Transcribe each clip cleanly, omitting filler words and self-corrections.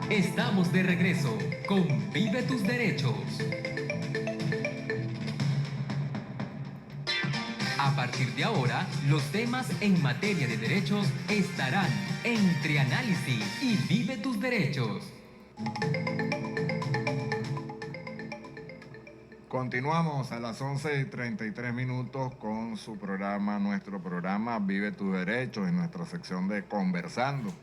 Estamos de regreso con Vive tus Derechos. A partir de ahora, los temas en materia de derechos estarán entre análisis y Vive tus Derechos. Continuamos a las 11:33 con su programa, nuestro programa Vive tus Derechos, en nuestra sección de Conversando.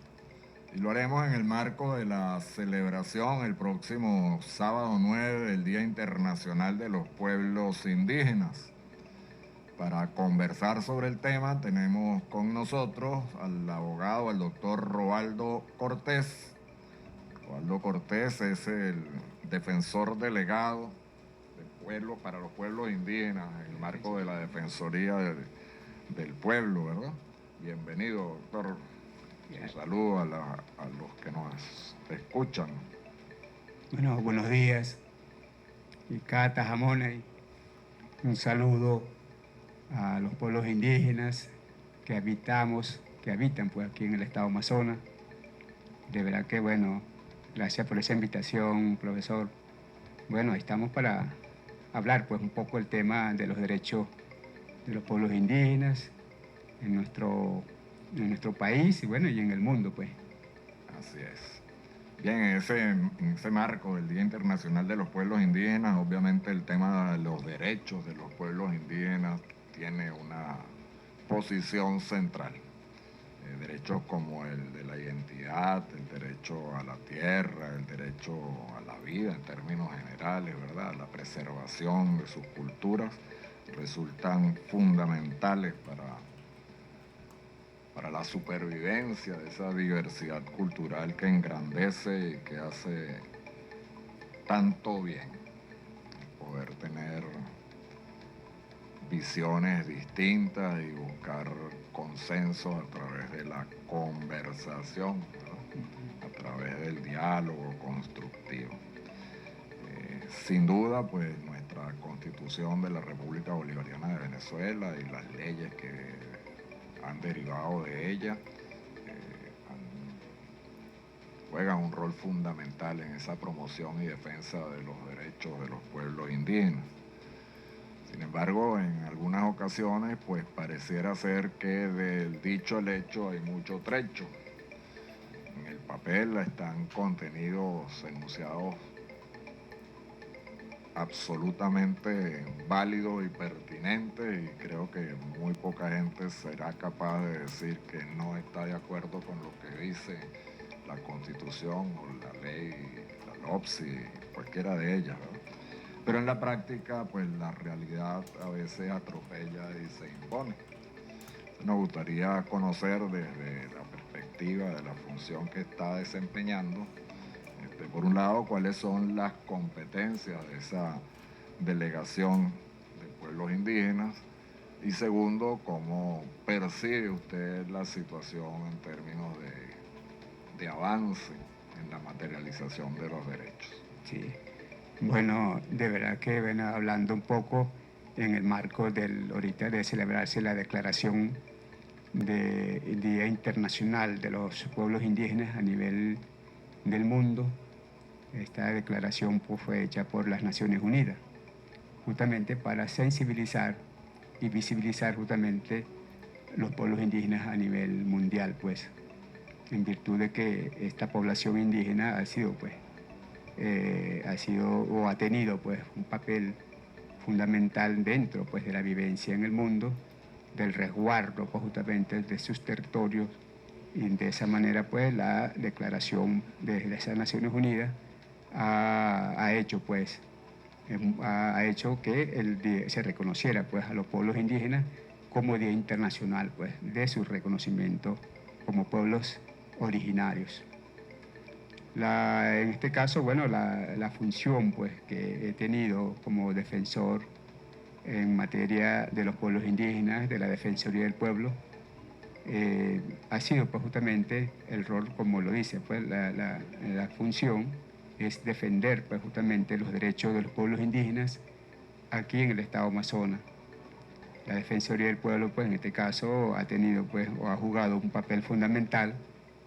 Y lo haremos en el marco de la celebración el próximo sábado 9 del Día Internacional de los Pueblos Indígenas. Para conversar sobre el tema tenemos con nosotros al abogado, el doctor Roaldo Cortés. Roaldo Cortés es el defensor delegado para los pueblos indígenas en el marco de la Defensoría del Pueblo, ¿verdad? Bienvenido, doctor. Un saludo a los que nos escuchan. Bueno, buenos días. Y Cata Jamona, y un saludo a los pueblos indígenas que habitan pues aquí en el estado Amazonas. De verdad que bueno, gracias por esa invitación, profesor. Bueno, estamos para hablar pues un poco del tema de los derechos de los pueblos indígenas en nuestro país y bueno, y en el mundo pues. Así es. Bien, en ese marco del Día Internacional de los Pueblos Indígenas, obviamente el tema de los derechos de los pueblos indígenas tiene una posición central. Derechos como el de la identidad, el derecho a la tierra, el derecho a la vida en términos generales, ¿verdad? La preservación de sus culturas resultan fundamentales para la supervivencia de esa diversidad cultural que engrandece y que hace tanto bien. Poder tener visiones distintas y buscar consensos a través de la conversación, ¿no? A través del diálogo constructivo. Sin duda, pues nuestra Constitución de la República Bolivariana de Venezuela y las leyes que han derivado de ella juegan un rol fundamental en esa promoción y defensa de los derechos de los pueblos indígenas. Sin embargo, en algunas ocasiones, pues pareciera ser que del dicho al hecho hay mucho trecho. En el papel están contenidos enunciados absolutamente válidos y pertinentes, y creo que muy poca gente será capaz de decir que no está de acuerdo con lo que dice la Constitución o la ley, la LOPSI, cualquiera de ellas, ¿verdad? Pero en la práctica, pues la realidad a veces atropella y se impone. Nos gustaría conocer desde la perspectiva de la función que está desempeñando, por un lado, cuáles son las competencias de esa delegación de pueblos indígenas, y segundo, cómo percibe usted la situación en términos de avance en la materialización de los derechos. Sí. Bueno, de verdad que ven hablando un poco en el marco ahorita de celebrarse la declaración del Día Internacional de los Pueblos Indígenas a nivel del mundo. Esta declaración pues, fue hecha por las Naciones Unidas, justamente para sensibilizar y visibilizar justamente los pueblos indígenas a nivel mundial, pues, en virtud de que esta población indígena ha sido o ha tenido pues un papel fundamental dentro pues de la vivencia en el mundo, del resguardo pues, justamente de sus territorios, y de esa manera pues la declaración de esas Naciones Unidas ha hecho que se reconociera pues a los pueblos indígenas como Día Internacional pues de su reconocimiento como pueblos originarios. En este caso, bueno, la función pues, que he tenido como defensor en materia de los pueblos indígenas, de la Defensoría del Pueblo, ha sido pues, justamente el rol, como lo dice, pues, la función es defender pues, justamente los derechos de los pueblos indígenas aquí en el estado Amazonas. La Defensoría del Pueblo, pues en este caso, ha tenido pues, o ha jugado un papel fundamental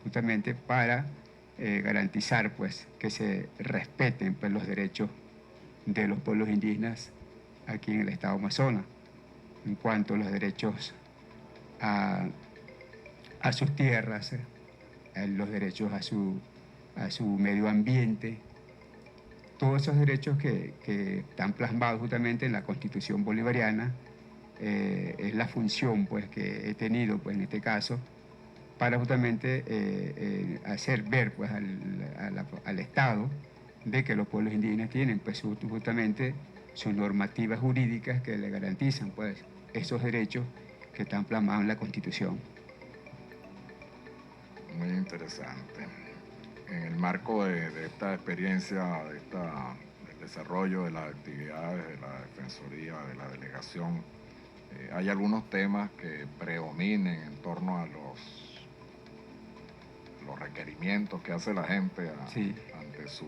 justamente para garantizar pues que se respeten pues los derechos de los pueblos indígenas aquí en el estado Amazonas, en cuanto a los derechos a sus tierras, los derechos a su medio ambiente, todos esos derechos que están plasmados justamente en la Constitución bolivariana. Es la función pues, que he tenido pues, en este caso para justamente hacer ver pues, al Estado de que los pueblos indígenas tienen pues, justamente sus normativas jurídicas que le garantizan pues, esos derechos que están plasmados en la Constitución. Muy interesante. En el marco de esta experiencia, del desarrollo de las actividades de la Defensoría, de la delegación, hay algunos temas que predominen en torno a los requerimientos que hace la gente ante su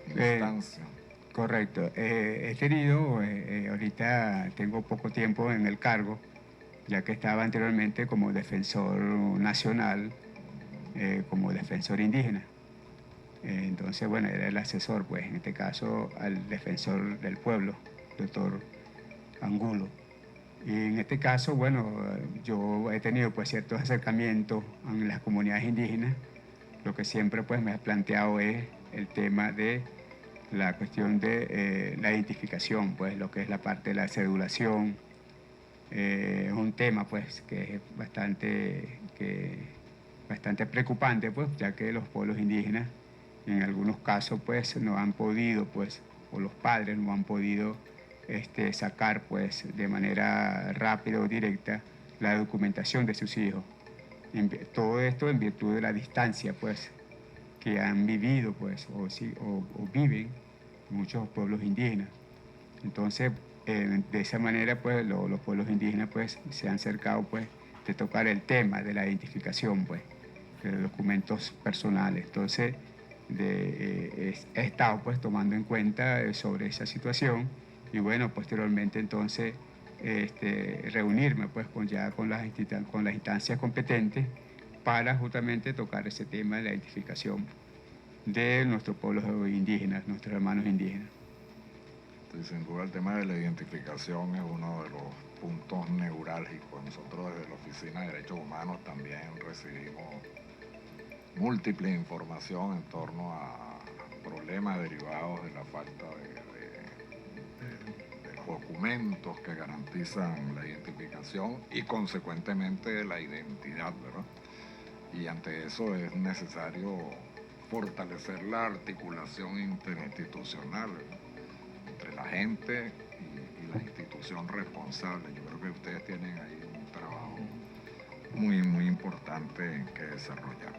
instancia. Correcto. He tenido, ahorita tengo poco tiempo en el cargo, ya que estaba anteriormente como defensor nacional, como defensor indígena. Entonces, bueno, era el asesor, pues, en este caso, al defensor del pueblo, doctor Angulo. Y en este caso, bueno, yo he tenido pues ciertos acercamientos en las comunidades indígenas. Lo que siempre pues me ha planteado es el tema de la cuestión de la identificación, pues lo que es la parte de la cedulación. Es un tema pues que es bastante preocupante, pues, ya que los pueblos indígenas en algunos casos pues no han podido, pues, o los padres no han podido sacar pues de manera rápida o directa la documentación de sus hijos. Todo esto en virtud de la distancia pues que han vivido pues o viven muchos pueblos indígenas. Entonces de esa manera pues los pueblos indígenas pues se han acercado pues de tocar el tema de la identificación pues de los documentos personales. Entonces he estado pues tomando en cuenta sobre esa situación y bueno, posteriormente entonces reunirme pues con las instancias competentes para justamente tocar ese tema de la identificación de nuestros pueblos indígenas, nuestros hermanos indígenas. Sí, sin duda el tema de la identificación es uno de los puntos neurálgicos. Nosotros desde la Oficina de Derechos Humanos también recibimos múltiple información en torno a problemas derivados de la falta de documentos que garantizan la identificación y consecuentemente la identidad, ¿verdad? Y ante eso es necesario fortalecer la articulación interinstitucional, ¿verdad?, entre la gente y la institución responsable. Yo creo que ustedes tienen ahí un trabajo muy importante que desarrollar.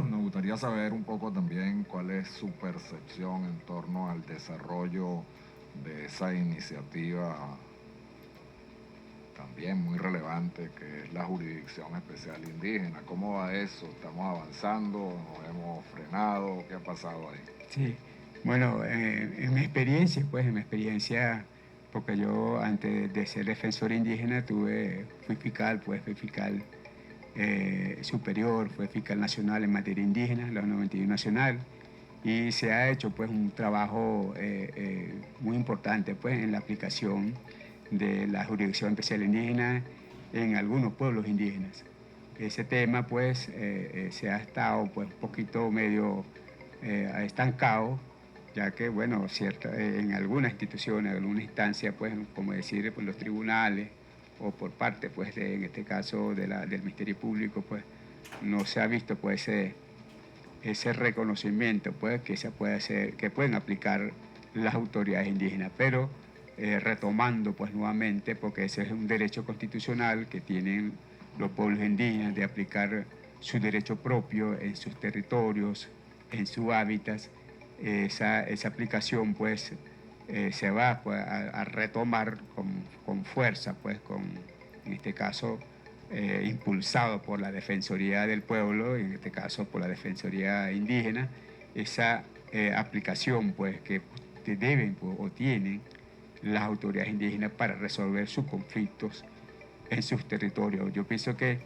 Nos gustaría saber un poco también cuál es su percepción en torno al desarrollo de esa iniciativa también muy relevante que es la Jurisdicción Especial Indígena. ¿Cómo va eso? ¿Estamos avanzando? ¿Nos hemos frenado? ¿Qué ha pasado ahí? Sí, bueno, en mi experiencia, porque yo antes de ser defensor indígena fui fiscal superior, fui fiscal nacional en materia indígena, la 91 Nacional, y se ha hecho pues un trabajo muy importante pues en la aplicación de la Jurisdicción Especial Indígena en algunos pueblos indígenas. Ese tema pues se ha estado pues un poquito medio estancado, ya que bueno, en algunas instituciones, en alguna instancia pues como decir pues, los tribunales o por parte pues en este caso del Ministerio Público pues no se ha visto pues ese reconocimiento pues que se puede hacer, que pueden aplicar las autoridades indígenas, pero retomando pues nuevamente, porque ese es un derecho constitucional que tienen los pueblos indígenas de aplicar su derecho propio en sus territorios, en sus hábitats. Esa aplicación pues se va pues, a retomar con fuerza, pues en este caso impulsado por la Defensoría del Pueblo, en este caso por la Defensoría Indígena, esa aplicación pues que deben pues, o tienen las autoridades indígenas para resolver sus conflictos en sus territorios. Yo pienso que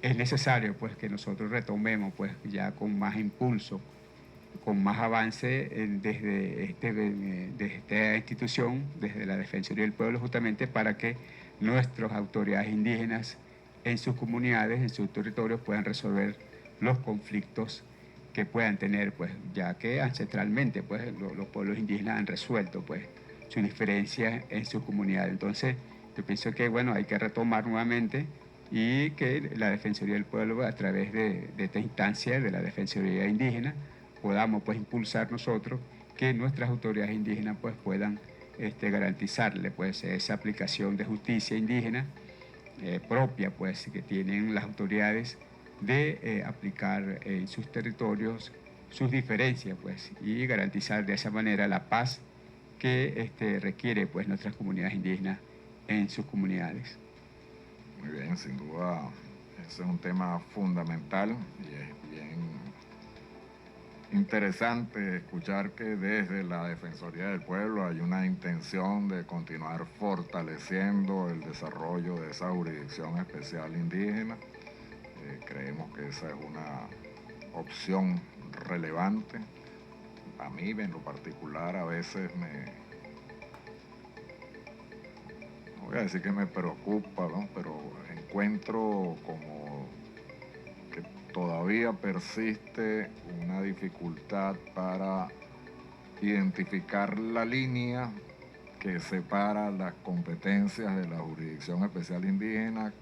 es necesario pues que nosotros retomemos pues ya con más impulso, con más avance desde esta institución, desde la Defensoría del Pueblo, justamente para que nuestras autoridades indígenas en sus comunidades, en sus territorios, puedan resolver los conflictos que puedan tener, pues, ya que ancestralmente pues, los pueblos indígenas han resuelto pues, sus diferencias en sus comunidades. Entonces, yo pienso que bueno, hay que retomar nuevamente y que la Defensoría del Pueblo, a través de esta instancia de la Defensoría Indígena, podamos pues, impulsar nosotros que nuestras autoridades indígenas pues, puedan garantizarle pues, esa aplicación de justicia indígena propia pues, que tienen las autoridades de aplicar en sus territorios sus diferencias pues, y garantizar de esa manera la paz que requiere pues, nuestras comunidades indígenas en sus comunidades. Muy bien, sin duda, ese es un tema fundamental y es bien interesante escuchar que desde la Defensoría del Pueblo hay una intención de continuar fortaleciendo el desarrollo de esa jurisdicción especial indígena. Creemos que esa es una opción relevante. A mí, en lo particular, a veces no voy a decir que me preocupa, ¿no? Pero encuentro como que todavía persiste una dificultad para identificar la línea que separa las competencias de la Jurisdicción Especial Indígena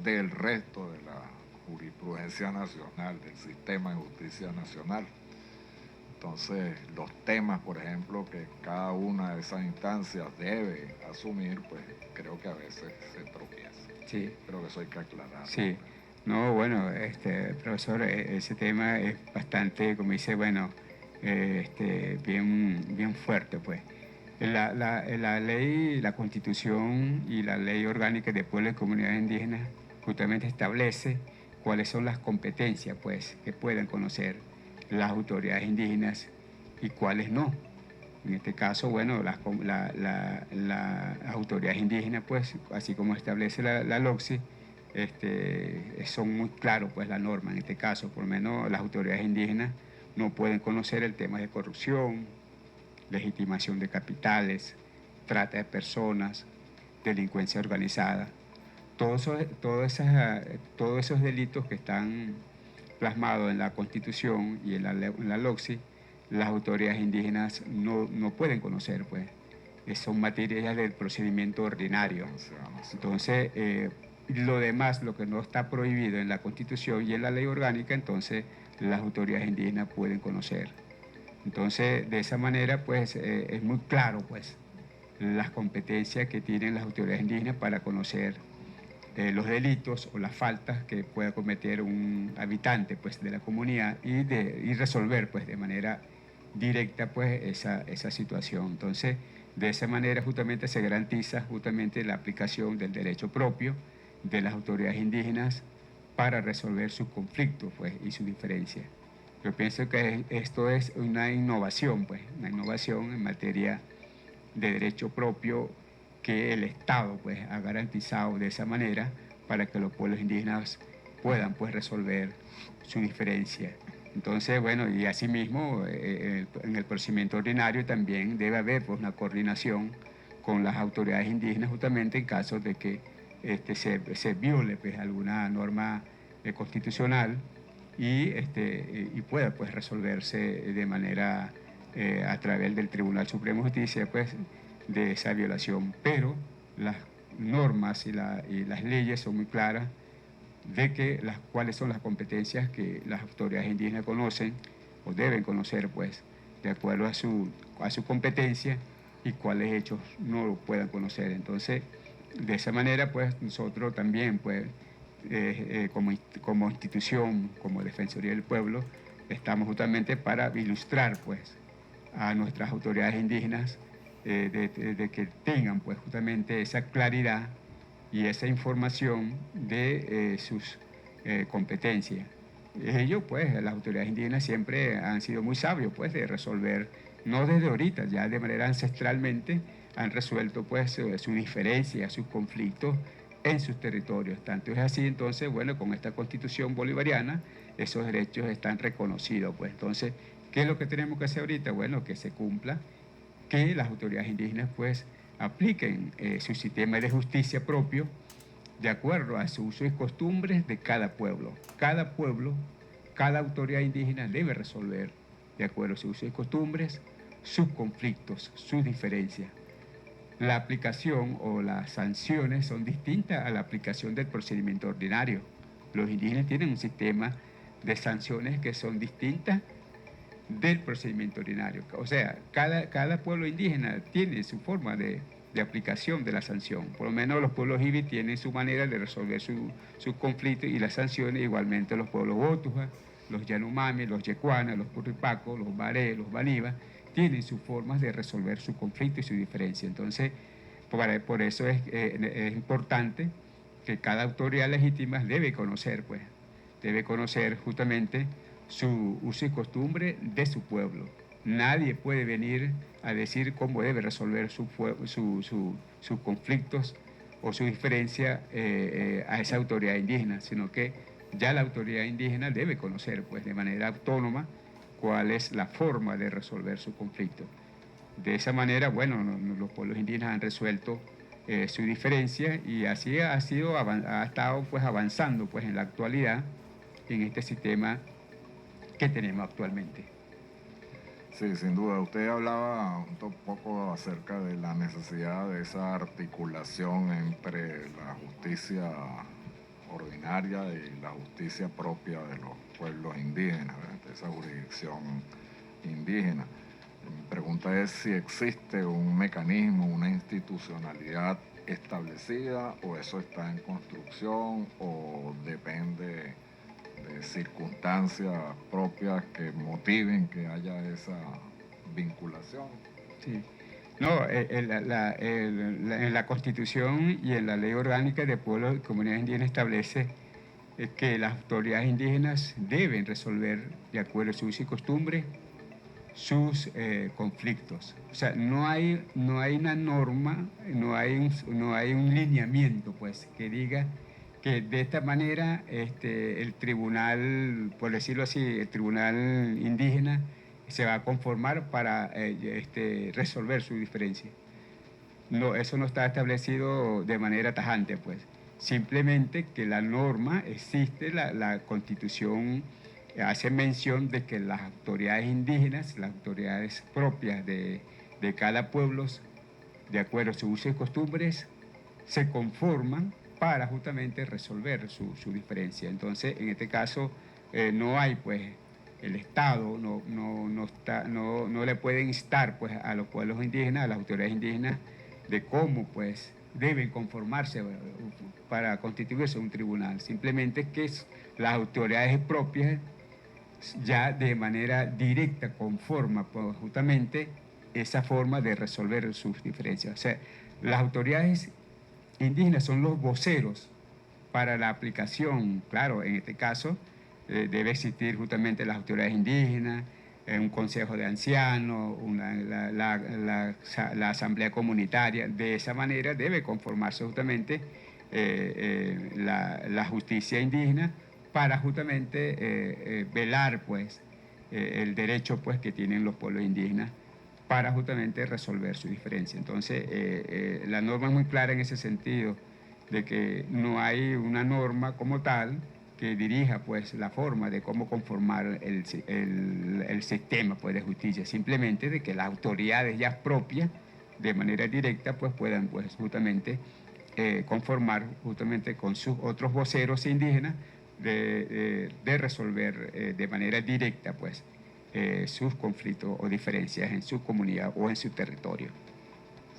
del resto de la jurisprudencia nacional, del sistema de justicia nacional. Entonces, los temas, por ejemplo, que cada una de esas instancias debe asumir, pues creo que a veces se tropieza. Sí. Creo que eso hay que aclarar. Sí. No, bueno, profesor, ese tema es bastante, como dice, bueno, bien fuerte, pues. La ley, la Constitución y la Ley Orgánica de Pueblos y Comunidades Indígenas justamente establece cuáles son las competencias, pues, que pueden conocer las autoridades indígenas y cuáles no. En este caso, bueno, las autoridades indígenas, pues, así como establece la LOCSI, son muy claros, pues, la norma. En este caso, por lo menos las autoridades indígenas no pueden conocer el tema de corrupción, legitimación de capitales, trata de personas, delincuencia organizada. Todos esos delitos que están plasmados en la Constitución y en la LOCSI, las autoridades indígenas no pueden conocer, pues. Son materias del procedimiento ordinario. Entonces, lo demás, lo que no está prohibido en la Constitución y en la ley orgánica, entonces las autoridades indígenas pueden conocer. Entonces, de esa manera, pues, es muy claro, pues, las competencias que tienen las autoridades indígenas para conocer los delitos o las faltas que pueda cometer un habitante, pues, de la comunidad y resolver, pues, de manera directa, pues, esa situación. Entonces, de esa manera justamente se garantiza justamente la aplicación del derecho propio de las autoridades indígenas para resolver sus conflictos, pues, y sus diferencias. Yo pienso que esto es una innovación, pues, una innovación en materia de derecho propio que el Estado, pues, ha garantizado de esa manera para que los pueblos indígenas puedan, pues, resolver su diferencia. Entonces, bueno, y asimismo, en el procedimiento ordinario también debe haber, pues, una coordinación con las autoridades indígenas justamente en caso de que se viole, pues, alguna norma constitucional y pueda, pues, resolverse de manera a través del Tribunal Supremo de Justicia, pues, de esa violación. Pero las normas y las leyes son muy claras de que cuáles son las competencias que las autoridades indígenas conocen o deben conocer, pues, de acuerdo a su competencia y cuáles hechos no lo puedan conocer. Entonces, de esa manera, pues, nosotros también, pues, como institución, como Defensoría del Pueblo, estamos justamente para ilustrar, pues, a nuestras autoridades indígenas de que tengan, pues, justamente esa claridad y esa información de sus competencias. Ellos, pues, las autoridades indígenas siempre han sido muy sabios, pues, de resolver, no desde ahorita, ya de manera ancestralmente han resuelto, pues, sus diferencias, sus conflictos en sus territorios. Tanto es así, entonces, bueno, con esta Constitución bolivariana, esos derechos están reconocidos. Pues entonces, ¿qué es lo que tenemos que hacer ahorita? Bueno, que se cumpla, que las autoridades indígenas pues apliquen su sistema de justicia propio de acuerdo a sus usos y costumbres de cada pueblo. Cada pueblo, cada autoridad indígena debe resolver de acuerdo a sus usos y costumbres sus conflictos, sus diferencias. La aplicación o las sanciones son distintas a la aplicación del procedimiento ordinario. Los indígenas tienen un sistema de sanciones que son distintas del procedimiento ordinario. O sea, cada pueblo indígena tiene su forma de aplicación de la sanción. Por lo menos los pueblos ibi tienen su manera de resolver sus conflictos y las sanciones, igualmente los pueblos Botuja, los Yanomami, los Yecuana, los Curripacos, los Baré, los Baniba, tienen sus formas de resolver su conflicto y su diferencia. Entonces, por eso es importante que cada autoridad legítima debe conocer justamente su uso y costumbre de su pueblo. Nadie puede venir a decir cómo debe resolver sus conflictos o su diferencia a esa autoridad indígena, sino que ya la autoridad indígena debe conocer pues, de manera autónoma cuál es la forma de resolver su conflicto. De esa manera, bueno, los pueblos indígenas han resuelto su diferencia y así ha estado pues, avanzando pues, en la actualidad en este sistema que tenemos actualmente. Sí, sin duda. Usted hablaba un poco acerca de la necesidad de esa articulación entre la justicia ordinaria y la justicia propia de los pueblos indígenas, de esa jurisdicción indígena. Mi pregunta es si existe un mecanismo, una institucionalidad establecida, o eso está en construcción, o depende de circunstancias propias que motiven que haya esa vinculación. Sí. No, en la Constitución y en la Ley Orgánica de Pueblos y Comunidades Indígenas establece que las autoridades indígenas deben resolver, de acuerdo a sus usos y costumbres, sus conflictos. O sea, no hay una norma, no hay un lineamiento, pues, que diga que de esta manera el tribunal, por decirlo así, el tribunal indígena se va a conformar para resolver su diferencia. No, eso no está establecido de manera tajante, pues. Simplemente que la norma existe, la Constitución hace mención de que las autoridades indígenas, las autoridades propias de cada pueblo, de acuerdo a sus usos y costumbres, se conforman para justamente resolver su diferencia. Entonces, en este caso, no hay, pues, el Estado no le puede instar, pues, a los pueblos indígenas, a las autoridades indígenas, de cómo, pues, deben conformarse para constituirse un tribunal. Simplemente que las autoridades propias ya de manera directa conforman, pues, justamente esa forma de resolver sus diferencias. O sea, las autoridades indígenas son los voceros para la aplicación. Claro, en este caso debe existir justamente las autoridades indígenas, un consejo de ancianos, la asamblea comunitaria. De esa manera debe conformarse justamente la justicia indígena para justamente velar pues, el derecho pues, que tienen los pueblos indígenas para justamente resolver su diferencia. Entonces, la norma es muy clara en ese sentido, de que no hay una norma como tal que dirija pues, la forma de cómo conformar el sistema pues, de justicia, simplemente de que las autoridades ya propias, de manera directa, pues, puedan pues, justamente conformar justamente con sus otros voceros indígenas de resolver de manera directa pues, sus conflictos o diferencias en su comunidad o en su territorio.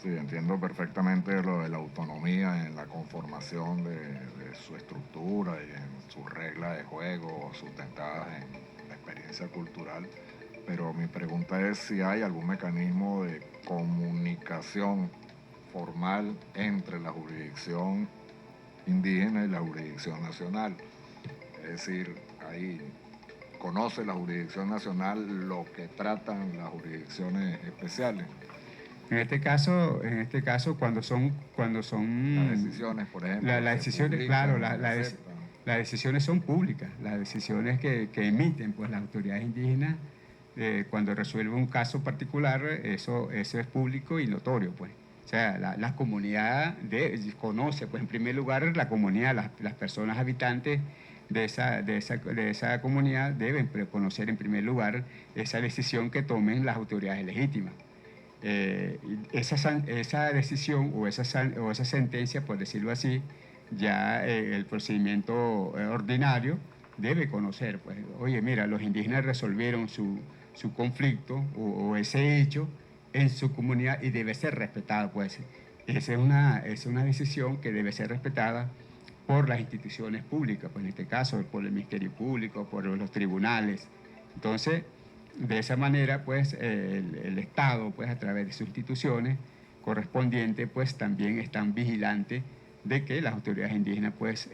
Sí, entiendo perfectamente lo de la autonomía en la conformación de su estructura y en sus reglas de juego sustentadas en la experiencia cultural, pero mi pregunta es si hay algún mecanismo de comunicación formal entre la jurisdicción indígena y la jurisdicción nacional. Es decir, ahí conoce la jurisdicción nacional lo que tratan las jurisdicciones especiales. En este caso cuando son Las decisiones, por ejemplo, las se decisiones, publican, claro, se aceptan. las decisiones son públicas, las decisiones que emiten pues las autoridades indígenas cuando resuelven un caso particular, eso es público y notorio, pues. O sea, la comunidad conoce, pues en primer lugar, la comunidad, las personas habitantes de esa comunidad deben conocer en primer lugar esa decisión que tomen las autoridades legítimas. Esa decisión o esa sentencia, por decirlo así, ya el procedimiento ordinario debe conocer, pues, oye, mira, los indígenas resolvieron su conflicto o ese hecho en su comunidad y debe ser respetado, pues. Esa es una decisión que debe ser respetada por las instituciones públicas, pues en este caso por el Ministerio Público, por los tribunales. Entonces, de esa manera, pues, el Estado, pues, a través de sus instituciones correspondientes, pues, también están vigilantes de que las autoridades indígenas, pues,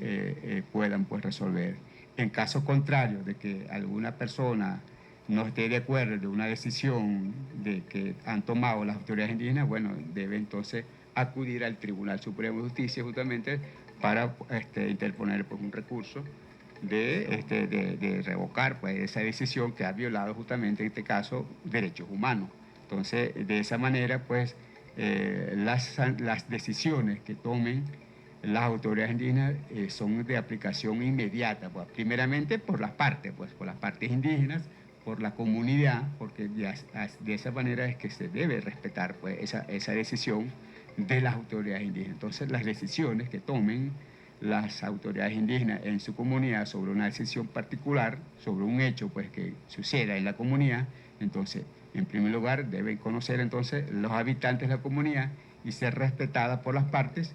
puedan, pues, resolver. En caso contrario de que alguna persona no esté de acuerdo de una decisión de que han tomado las autoridades indígenas, bueno, debe entonces acudir al Tribunal Supremo de Justicia justamente para interponer, pues, un recurso de revocar, pues, esa decisión que ha violado justamente en este caso derechos humanos. Entonces, de esa manera, pues, las decisiones que tomen las autoridades indígenas son de aplicación inmediata, pues, primeramente por las partes, pues, por las partes indígenas, por la comunidad, porque ya, de esa manera es que se debe respetar, pues, esa decisión de las autoridades indígenas. Entonces, las decisiones que tomen las autoridades indígenas en su comunidad sobre una decisión particular, sobre un hecho, pues, que suceda en la comunidad, entonces, en primer lugar, deben conocer entonces los habitantes de la comunidad y ser respetada por las partes,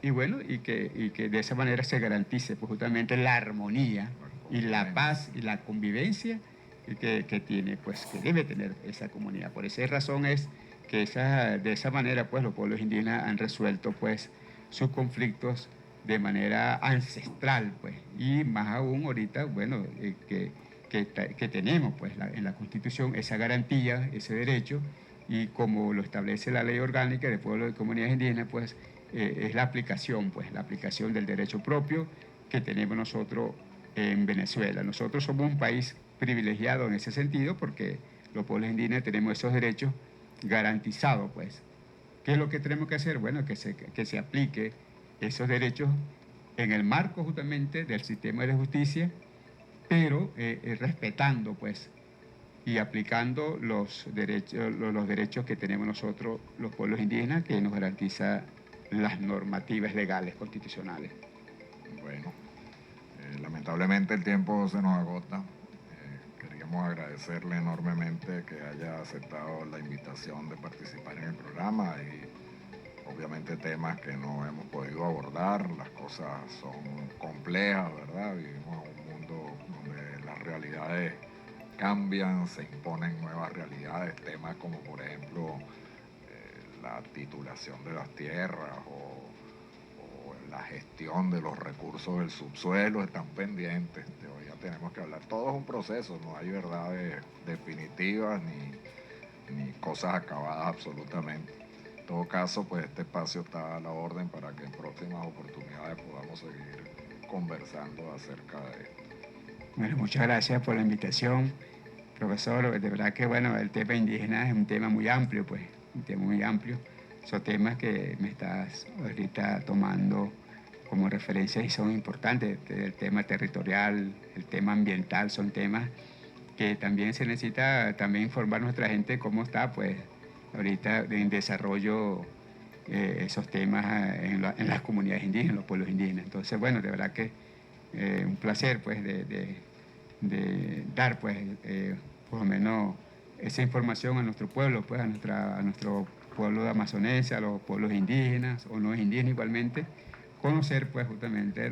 y bueno, y que de esa manera se garantice, pues, justamente la armonía y la paz y la convivencia que tiene, pues, que debe tener esa comunidad. Por esa razón es que de esa manera, pues, los pueblos indígenas han resuelto, pues, sus conflictos de manera ancestral, pues, y más aún ahorita, bueno, que tenemos, pues, en la Constitución esa garantía, ese derecho, y como lo establece la Ley Orgánica de Pueblos y Comunidades Indígenas, pues, es la aplicación, pues, la aplicación del derecho propio que tenemos nosotros en Venezuela. Nosotros somos un país privilegiado en ese sentido porque los pueblos indígenas tenemos esos derechos garantizados, pues. ¿Qué es lo que tenemos que hacer? Bueno, que se aplique esos derechos en el marco justamente del sistema de justicia, pero respetando, pues, y aplicando los derechos que tenemos nosotros, los pueblos indígenas, que nos garantiza las normativas legales constitucionales. Bueno, lamentablemente el tiempo se nos agota. Queríamos agradecerle enormemente que haya aceptado la invitación de participar en el programa y obviamente temas que no hemos podido abordar. Las cosas son complejas, ¿verdad? Vivimos en un mundo donde las realidades cambian, se imponen nuevas realidades, temas como por ejemplo la titulación de las tierras o la gestión de los recursos del subsuelo están pendientes. Todavía tenemos que hablar. Todo es un proceso, no hay verdades definitivas ni cosas acabadas absolutamente. En todo caso, pues este espacio está a la orden para que en próximas oportunidades podamos seguir conversando acerca de esto. Bueno, muchas gracias por la invitación, profesor. De verdad que, bueno, el tema indígena es un tema muy amplio, pues, un tema muy amplio. Son temas que me estás ahorita tomando como referencia y son importantes. El tema territorial, el tema ambiental, son temas que también se necesita también informar a nuestra gente cómo está, pues, ahorita en desarrollo esos temas en las comunidades indígenas, los pueblos indígenas. Entonces, bueno, de verdad que un placer, pues, de dar, pues, por lo menos esa información a nuestro pueblo, pues, a nuestro pueblo de amazonense, a los pueblos indígenas o no indígenas igualmente, conocer, pues, justamente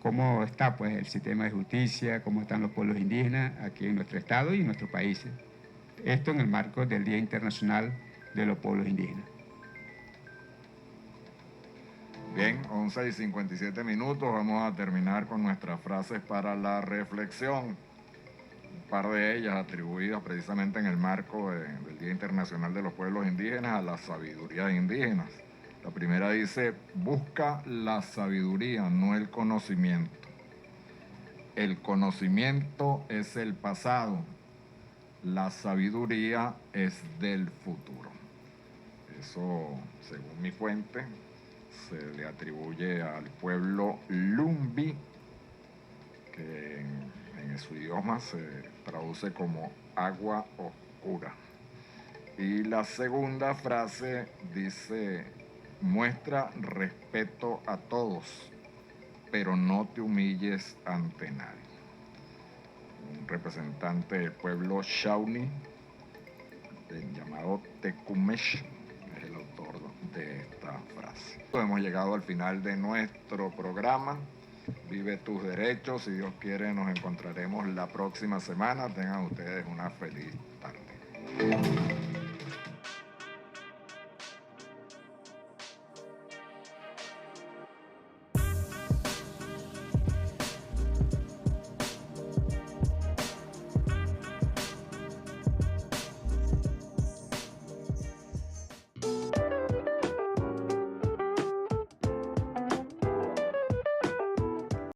cómo está, pues, el sistema de justicia, cómo están los pueblos indígenas aquí en nuestro estado y en nuestro país. Esto en el marco del Día Internacional de los Pueblos Indígenas. Bien, 11:57. Vamos a terminar con nuestras frases para la reflexión. par de ellas atribuidas precisamente en el marco del Día Internacional de los Pueblos Indígenas a las sabidurías indígenas. La primera dice, busca la sabiduría, no el conocimiento. El conocimiento es el pasado, la sabiduría es del futuro. Eso, según mi fuente, se le atribuye al pueblo Lumbi, que en su idioma se traduce como agua oscura. Y la segunda frase dice, muestra respeto a todos, pero no te humilles ante nadie. Un representante del pueblo Shawnee, llamado Tecumseh, es el autor de esta frase. Hemos llegado al final de nuestro programa. Vive tus derechos. Si Dios quiere, nos encontraremos la próxima semana. Tengan ustedes una feliz tarde.